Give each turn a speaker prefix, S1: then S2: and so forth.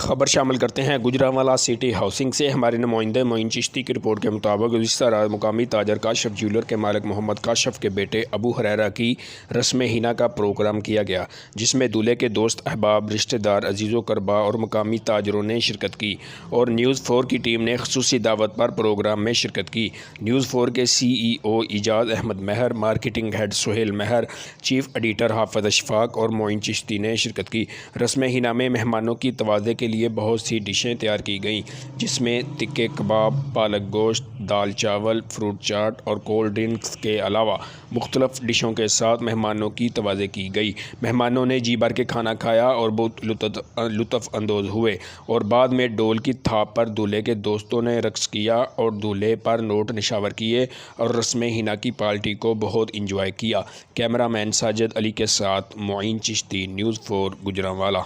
S1: خبر شامل کرتے ہیں گجرانوالہ سٹی ہاؤسنگ سے۔ ہمارے نمائندے معین چشتی کی رپورٹ کے مطابق گزشتہ رات مقامی تاجر کاشف جیولر کے مالک محمد کاشف کے بیٹے ابو ہریرہ کی رسم حنا کا پروگرام کیا گیا، جس میں دولہے کے دوست احباب، رشتہ دار، عزیز و قربا اور مقامی تاجروں نے شرکت کی، اور نیوز 4 کی ٹیم نے خصوصی دعوت پر پروگرام میں شرکت کی۔ نیوز 4 کے CEO اعجاز احمد مہر، مارکیٹنگ ہیڈ سہیل مہر، چیف ایڈیٹر حافظ اشفاق اور معین چشتی نے شرکت کی۔ رسم حنا میں مہمانوں کی توازے کے لیے بہت سی ڈشیں تیار کی گئیں، جس میں تکے کباب، پالک گوشت، دال چاول، فروٹ چاٹ اور کولڈ ڈرنکس کے علاوہ مختلف ڈشوں کے ساتھ مہمانوں کی توازے کی گئی۔ مہمانوں نے جی بھر کے کھانا کھایا اور بہت لطف اندوز ہوئے، اور بعد میں ڈول کی تھاپ پر دولہے کے دوستوں نے رقص کیا اور دولہے پر نوٹ نشاور کیے اور رسم حنا کی پارٹی کو بہت انجوائے کیا۔ کیمرہ مین ساجد علی کے ساتھ معین چشتی، نیوز 4 گجرانوالہ۔